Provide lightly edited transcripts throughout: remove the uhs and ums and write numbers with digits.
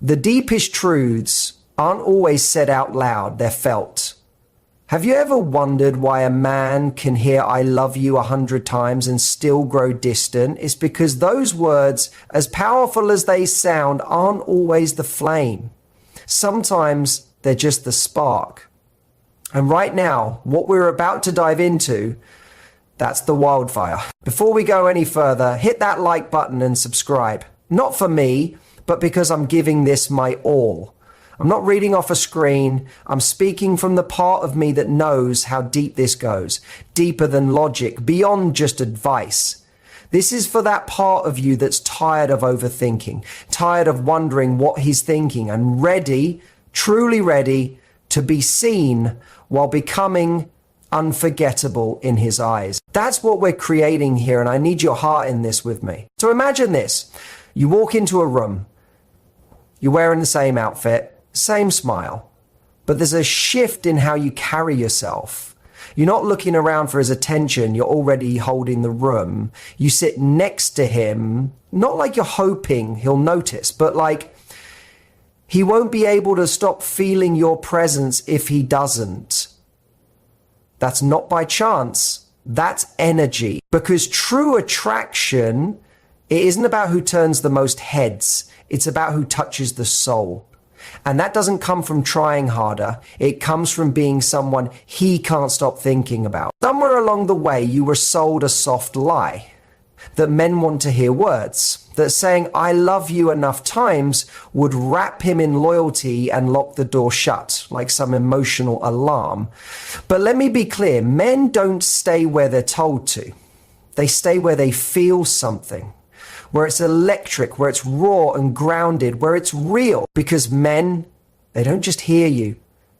The deepest truths aren't always said out loud, they're felt. Have you ever wondered why a man can hear "I love you" 100 times and still grow distant? It's because those words, as powerful as they sound, aren't always the flame. Sometimes they're just the spark. And right now, what we're about to dive into, that's the wildfire. Before we go any further, hit that like button and subscribe. Not for me, but because I'm giving this my all. I'm not reading off a screen. I'm speaking from the part of me that knows how deep this goes. Deeper than logic, beyond just advice. This is for that part of you that's tired of overthinking, tired of wondering what he's thinking, and ready, truly ready, to be seen while becoming unforgettable in his eyes. That's what we're creating here, and I need your heart in this with me. So imagine this. You walk into a room. You're wearing the same outfit. Same smile, but there's a shift in how you carry yourself. You're not looking around for his attention. You're already holding the room. You sit next to him, not like you're hoping he'll notice, but like he won't be able to stop feeling your presence if he doesn't. That's not by chance. That's energy. Because true attraction, it isn't about who turns the most heads. It's about who touches the soul. And that doesn't come from trying harder. It comes from being someone he can't stop thinking about. Somewhere along the way, you were sold a soft lie that men want to hear words, that saying "I love you" enough times would wrap him in loyalty and lock the door shut, like some emotional alarm. But let me be clear, men don't stay where they're told to. They stay where they feel something. Where it's electric, where it's raw and grounded, where it's real. Because men, they don't just hear you,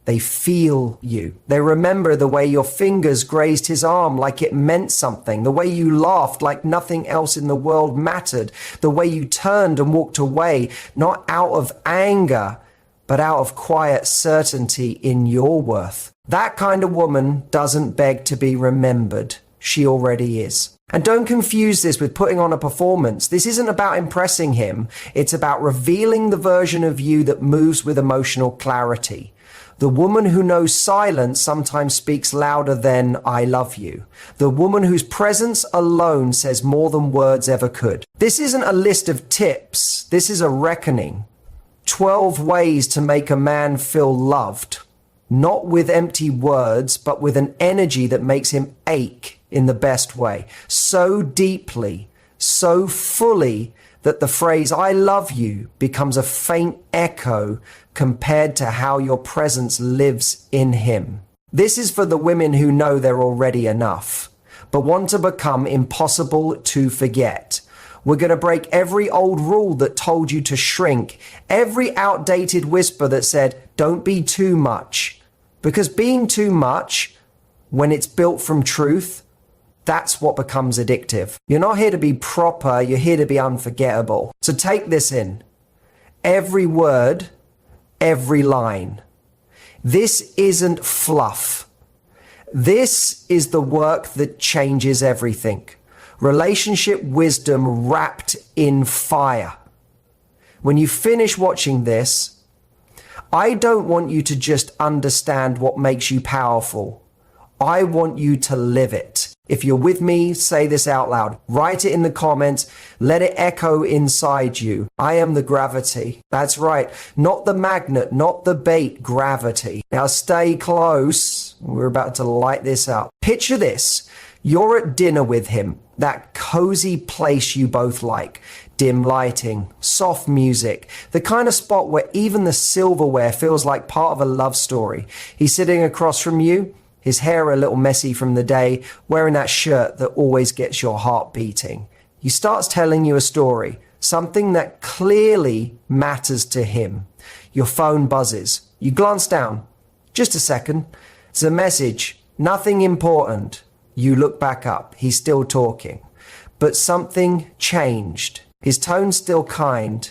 they feel you. They remember the way your fingers grazed his arm like it meant something, the way you laughed like nothing else in the world mattered, the way you turned and walked away, not out of anger, but out of quiet certainty in your worth. That kind of woman doesn't beg to be remembered. She already is. And don't confuse this with putting on a performance. This isn't about impressing him. It's about revealing the version of you that moves with emotional clarity. The woman who knows silence sometimes speaks louder than "I love you." The woman whose presence alone says more than words ever could. This isn't a list of tips. This is a reckoning. 12 ways to make a man feel loved. Not with empty words, but with an energy that makes him ache in the best way. So deeply, so fully that the phrase "I love you" becomes a faint echo compared to how your presence lives in him. This is for the women who know they're already enough, but want to become impossible to forget. We're going to break every old rule that told you to shrink, every outdated whisper that said, "Don't be too much." Because being too much, when it's built from truth, that's what becomes addictive. You're not here to be proper, you're here to be unforgettable. So take this in. Every word, every line. This isn't fluff. This is the work that changes everything. Relationship wisdom wrapped in fire. When you finish watching this, I don't want you to just understand what makes you powerful. I want you to live it. If you're with me, say this out loud. Write it in the comments. Let it echo inside you. I am the gravity. That's right. Not the magnet, not the bait, gravity. Now stay close. We're about to light this up. Picture this. You're at dinner with him. That cozy place you both like. Dim lighting, soft music, the kind of spot where even the silverware feels like part of a love story. He's sitting across from you, his hair a little messy from the day, wearing that shirt that always gets your heart beating. He starts telling you a story, something that clearly matters to him. Your phone buzzes. You glance down. Just a second. It's a message. Nothing important. You look back up. He's still talking. But something changed. His tone's still kind,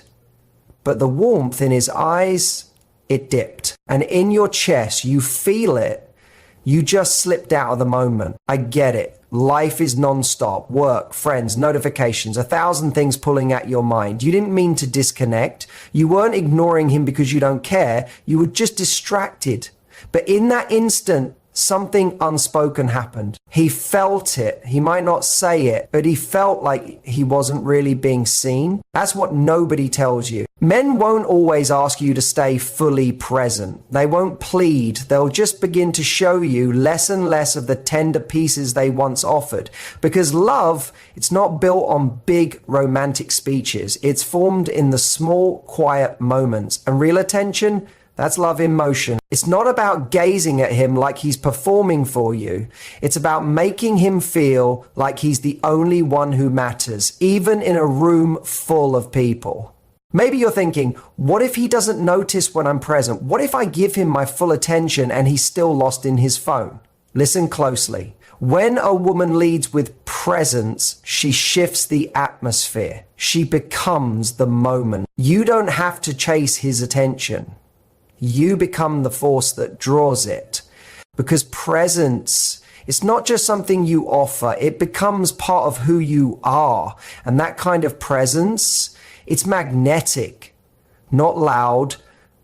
but the warmth in his eyes, it dipped. And in your chest, you feel it. You just slipped out of the moment. I get it. Life is non-stop. Work, friends, notifications, 1,000 things pulling at your mind. You didn't mean to disconnect. You weren't ignoring him because you don't care. You were just distracted. But in that instant, something unspoken happened. He felt it. He might not say it, but he felt like he wasn't really being seen. That's what nobody tells you. Men won't always ask you to stay fully present. They won't plead. They'll just begin to show you less and less of the tender pieces they once offered. Because love, it's not built on big romantic speeches. It's formed in the small, quiet moments. And real attention, that's love in motion. It's not about gazing at him like he's performing for you. It's about making him feel like he's the only one who matters, even in a room full of people. Maybe you're thinking, what if he doesn't notice when I'm present? What if I give him my full attention and he's still lost in his phone? Listen closely. When a woman leads with presence, she shifts the atmosphere. She becomes the moment. You don't have to chase his attention. You become the force that draws it. Because presence, it's not just something you offer, it becomes part of who you are. And that kind of presence, it's magnetic, not loud,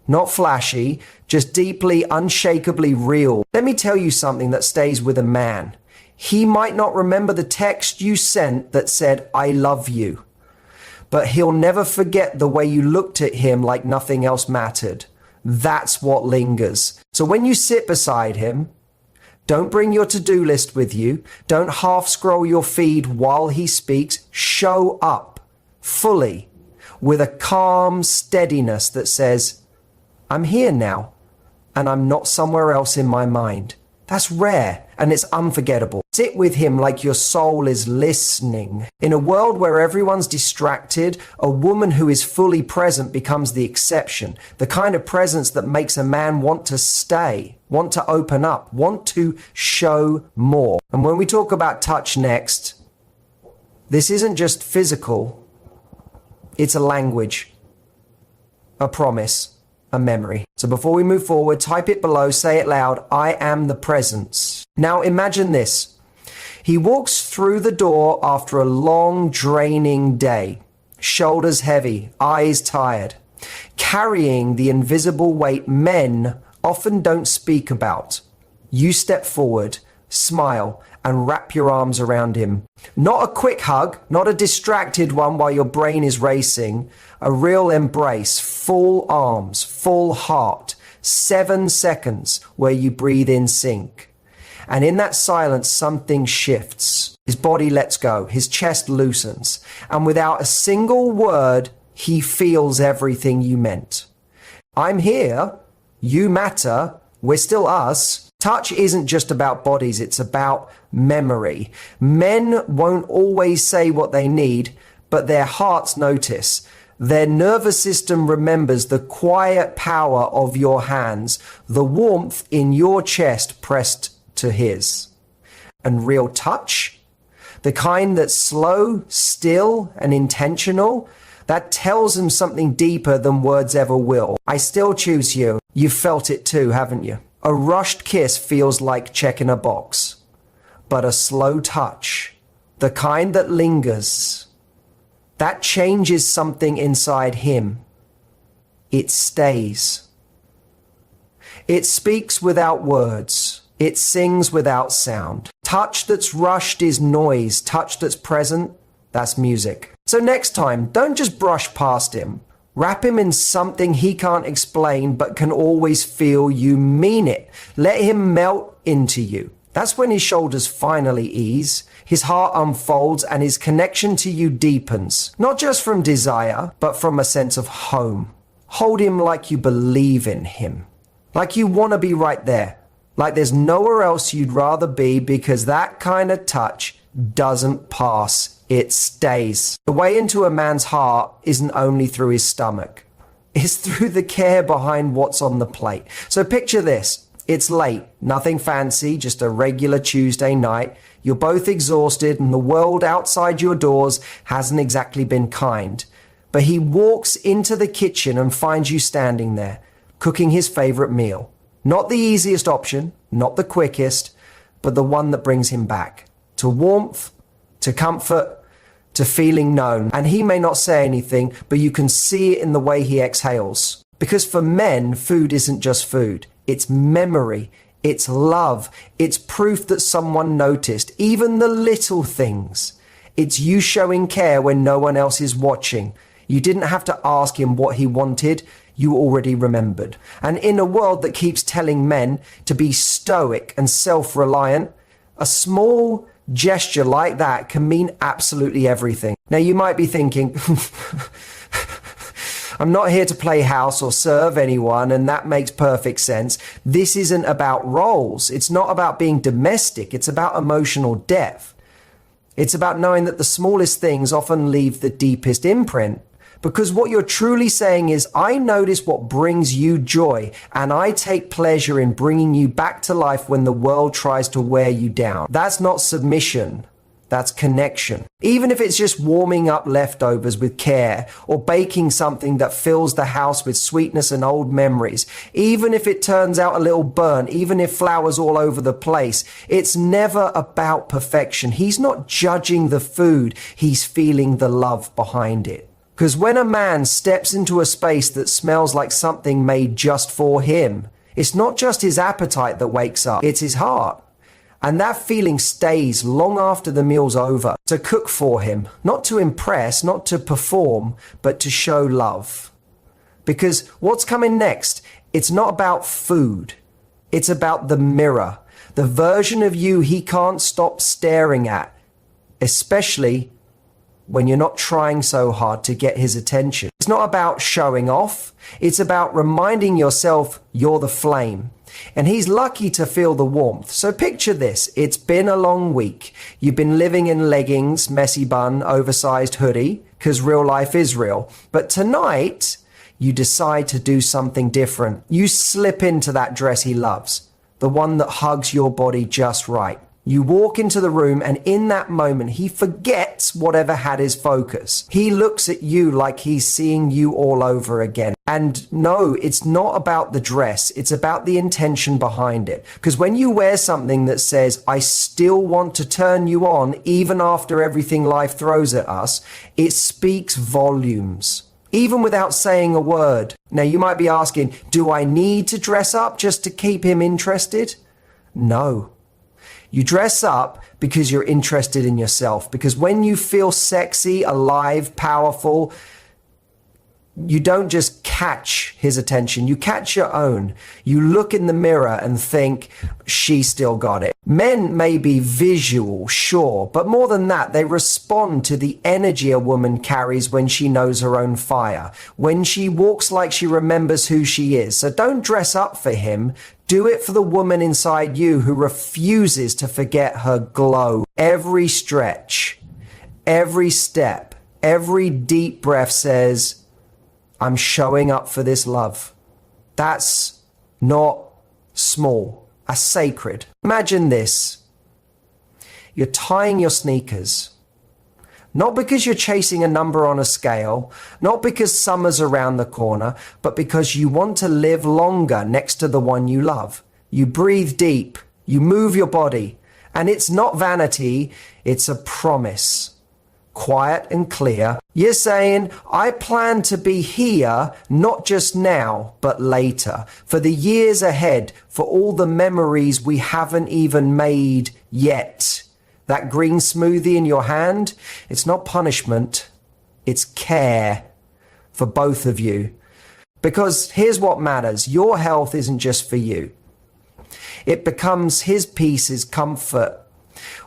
not flashy, just deeply, unshakably real. Let me tell you something that stays with a man. He might not remember the text you sent that said, "I love you." But he'll never forget the way you looked at him like nothing else mattered. That's what lingers. So when you sit beside him, don't bring your to-do list with you. Don't half scroll your feed while he speaks. Show up fully with a calm steadiness that says, I'm here now and I'm not somewhere else in my mind. That's rare and it's unforgettable. Sit with him like your soul is listening. In a world where everyone's distracted, a woman who is fully present becomes the exception. The kind of presence that makes a man want to stay, want to open up, want to show more. And when we talk about touch next, this isn't just physical. It's a language, a promise, a memory. So before we move forward, type it below, say it loud, I am the presence. Now imagine this. He walks through the door after a long, draining day, shoulders heavy, eyes tired, carrying the invisible weight men often don't speak about. You step forward, smile, and wrap your arms around him. Not a quick hug, not a distracted one while your brain is racing, a real embrace, full arms, full heart, 7 seconds where you breathe in sync. And in that silence, something shifts. His body lets go, his chest loosens, and without a single word, he feels everything you meant. I'm here, you matter, we're still us. Touch isn't just about bodies, it's about memory. Men won't always say what they need, but their hearts notice. Their nervous system remembers the quiet power of your hands, the warmth in your chest pressed to his. And real touch, the kind that's slow, still, and intentional, that tells him something deeper than words ever will. I still choose you. You've felt it too, haven't you? A rushed kiss feels like checking a box, but a slow touch, the kind that lingers, that changes something inside him. It stays. It speaks without words. It sings without sound. Touch that's rushed is noise. Touch that's present, that's music. So next time, don't just brush past him. Wrap him in something he can't explain but can always feel you mean it. Let him melt into you. That's when his shoulders finally ease, his heart unfolds, and his connection to you deepens. Not just from desire, but from a sense of home. Hold him like you believe in him. Like you want to be right there. Like there's nowhere else you'd rather be, because that kind of touch doesn't pass. It stays. The way into a man's heart isn't only through his stomach. It's through the care behind what's on the plate. So picture this. It's late, nothing fancy, just a regular Tuesday night. You're both exhausted and the world outside your doors hasn't exactly been kind. But he walks into the kitchen and finds you standing there, cooking his favorite meal. Not the easiest option, not the quickest, but the one that brings him back to warmth, to comfort, to feeling known. And he may not say anything, but you can see it in the way he exhales. Because for men, food isn't just food. It's memory. It's love. It's proof that someone noticed, even the little things. It's you showing care when no one else is watching. You didn't have to ask him what he wanted. You already remembered. And in a world that keeps telling men to be stoic and self-reliant, a small gesture like that can mean absolutely everything. Now you might be thinking, I'm not here to play house or serve anyone, and that makes perfect sense. This isn't about roles. It's not about being domestic. It's about emotional depth. It's about knowing that the smallest things often leave the deepest imprint. Because what you're truly saying is, I notice what brings you joy, and I take pleasure in bringing you back to life when the world tries to wear you down. That's not submission. That's connection. Even if it's just warming up leftovers with care, or baking something that fills the house with sweetness and old memories, even if it turns out a little burnt, even if flowers all over the place, it's never about perfection. He's not judging the food. He's feeling the love behind it. Because when a man steps into a space that smells like something made just for him, it's not just his appetite that wakes up, it's his heart. And that feeling stays long after the meal's over. To cook for him, not to impress, not to perform, but to show love. Because what's coming next, it's not about food. It's about the mirror, the version of you he can't stop staring at, especially when you're not trying so hard to get his attention. It's not about showing off. It's about reminding yourself you're the flame. And he's lucky to feel the warmth. So picture this. It's been a long week. You've been living in leggings, messy bun, oversized hoodie, because real life is real. But tonight, you decide to do something different. You slip into that dress he loves, the one that hugs your body just right. You walk into the room, and in that moment, he forgets whatever had his focus. He looks at you like he's seeing you all over again. And no, it's not about the dress. It's about the intention behind it. Because when you wear something that says, I still want to turn you on, even after everything life throws at us, it speaks volumes, even without saying a word. Now, you might be asking, do I need to dress up just to keep him interested? No. You dress up because you're interested in yourself. Because when you feel sexy, alive, powerful, you don't just catch his attention, you catch your own. You look in the mirror and think, she still got it. Men may be visual, sure, but more than that, they respond to the energy a woman carries when she knows her own fire, when she walks like she remembers who she is. So don't dress up for him. Do it for the woman inside you who refuses to forget her glow. Every stretch, every step, every deep breath says, I'm showing up for this love. That's not small, that's sacred. Imagine this. You're tying your sneakers. Not because you're chasing a number on a scale, not because summer's around the corner, but because you want to live longer next to the one you love. You breathe deep, you move your body, and it's not vanity, it's a promise. Quiet and clear. You're saying, I plan to be here, not just now, but later, for the years ahead, for all the memories we haven't even made yet. That green smoothie in your hand, it's not punishment, it's care for both of you. Because here's what matters. Your health isn't just for you. It becomes his peace, his comfort.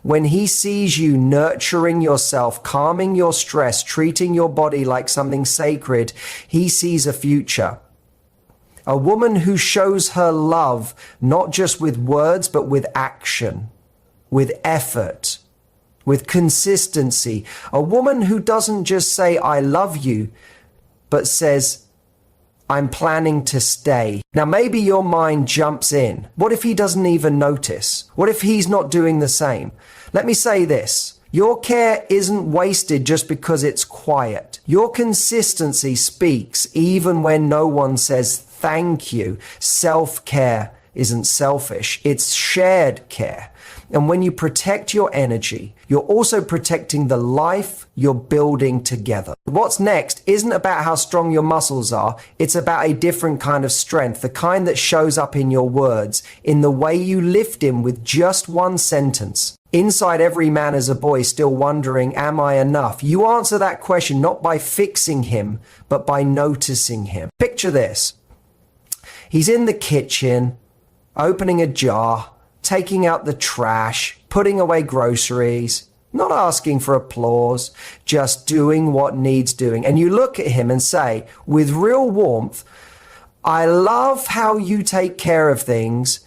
When he sees you nurturing yourself, calming your stress, treating your body like something sacred, he sees a future. A woman who shows her love, not just with words, but with action, with effort, with consistency. A woman who doesn't just say, I love you, but says, I'm planning to stay. Now, maybe your mind jumps in. What if he doesn't even notice? What if he's not doing the same? Let me say this. Your care isn't wasted just because it's quiet. Your consistency speaks even when no one says thank you. Self-care isn't selfish, it's shared care. And when you protect your energy, you're also protecting the life you're building together. What's next isn't about how strong your muscles are. It's about a different kind of strength, the kind that shows up in your words, in the way you lift him with just one sentence. Inside every man is a boy still wondering, am I enough? You answer that question not by fixing him, but by noticing him. Picture this. He's in the kitchen, opening a jar, taking out the trash, putting away groceries, not asking for applause, just doing what needs doing. And you look at him and say, with real warmth, I love how you take care of things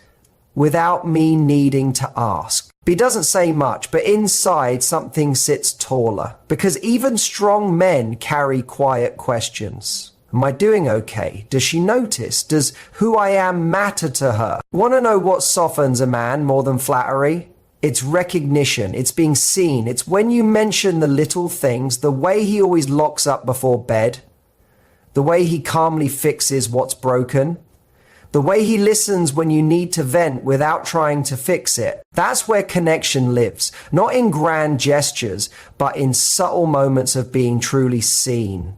without me needing to ask. He doesn't say much, but inside something sits taller, because even strong men carry quiet questions. Am I doing okay? Does she notice? Does who I am matter to her? Want to know what softens a man more than flattery? It's recognition. It's being seen. It's when you mention the little things, the way he always locks up before bed, the way he calmly fixes what's broken, the way he listens when you need to vent without trying to fix it. That's where connection lives, not in grand gestures, but in subtle moments of being truly seen.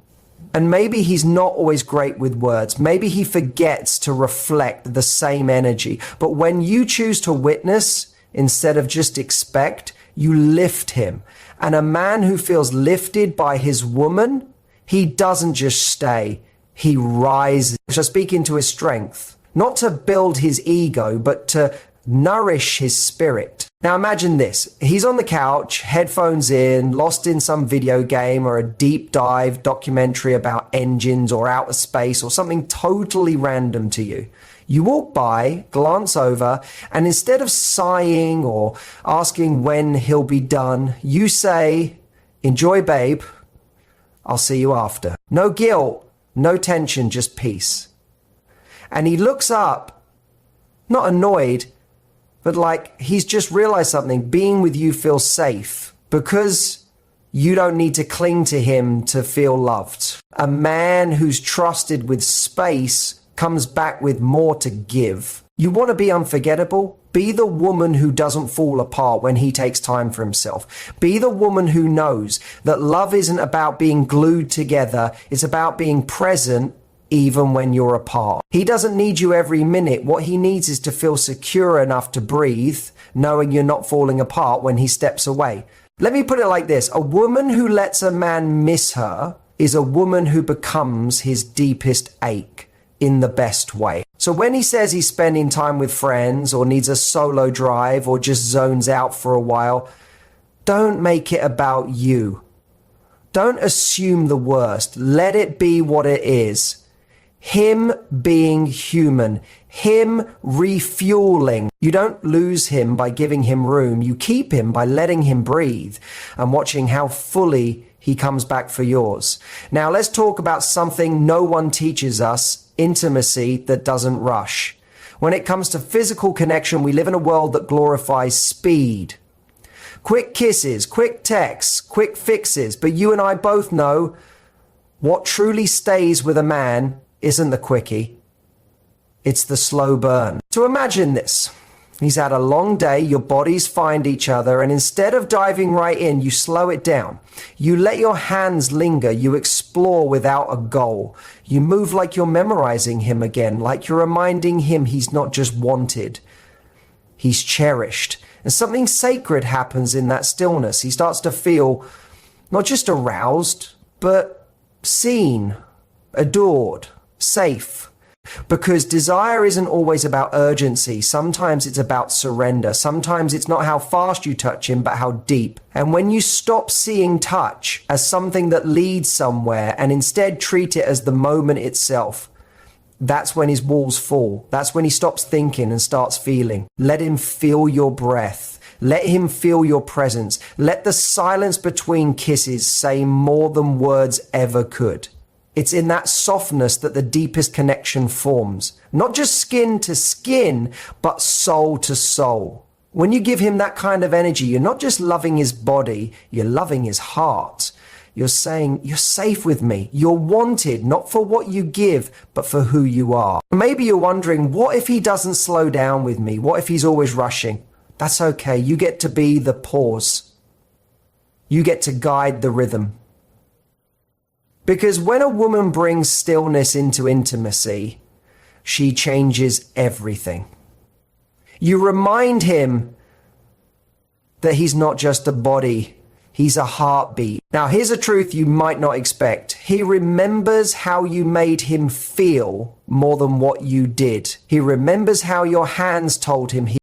And maybe he's not always great with words. Maybe he forgets to reflect the same energy. But when you choose to witness instead of just expect, you lift him. And a man who feels lifted by his woman, he doesn't just stay, he rises. So speak into his strength, not to build his ego, but to nourish his spirit. Now imagine this. He's on the couch, headphones in, lost in some video game or a deep dive documentary about engines or outer space or something totally random to you. You walk by, glance over, and instead of sighing or asking when he'll be done, you say, enjoy, babe. I'll see you after. No guilt, no tension, just peace. And he looks up, not annoyed, but like he's just realized something. Being with you feels safe because you don't need to cling to him to feel loved. A man who's trusted with space comes back with more to give. You want to be unforgettable? Be the woman who doesn't fall apart when he takes time for himself. Be the woman who knows that love isn't about being glued together. It's about being present even when you're apart. He doesn't need you every minute. What he needs is to feel secure enough to breathe, knowing you're not falling apart when he steps away. Let me put it like this. A woman who lets a man miss her is a woman who becomes his deepest ache in the best way. So when he says he's spending time with friends or needs a solo drive or just zones out for a while, don't make it about you. Don't assume the worst. Let it be what it is. Him being human, him refueling. You don't lose him by giving him room. You keep him by letting him breathe and watching how fully he comes back for yours. Now let's talk about something no one teaches us, intimacy that doesn't rush. When it comes to physical connection, we live in a world that glorifies speed. Quick kisses, quick texts, quick fixes. But you and I both know what truly stays with a man isn't the quickie, it's the slow burn. So imagine this. He's had a long day, your bodies find each other, and instead of diving right in, you slow it down. You let your hands linger, you explore without a goal. You move like you're memorizing him again, like you're reminding him he's not just wanted, he's cherished. And something sacred happens in that stillness. He starts to feel not just aroused, but seen, adored, safe. Because desire isn't always about urgency. Sometimes it's about surrender. Sometimes it's not how fast you touch him, but how deep. And when you stop seeing touch as something that leads somewhere and instead treat it as the moment itself, that's when his walls fall. That's when he stops thinking and starts feeling. Let him feel your breath. Let him feel your presence. Let the silence between kisses say more than words ever could. It's in that softness that the deepest connection forms. Not just skin to skin, but soul to soul. When you give him that kind of energy, you're not just loving his body, you're loving his heart. You're saying, you're safe with me. You're wanted, not for what you give, but for who you are. Maybe you're wondering, what if he doesn't slow down with me? What if he's always rushing? That's okay. You get to be the pause. You get to guide the rhythm. Because when a woman brings stillness into intimacy, she changes everything. You remind him that he's not just a body, he's a heartbeat. Now, here's a truth you might not expect. He remembers how you made him feel more than what you did. He remembers how your hands told him he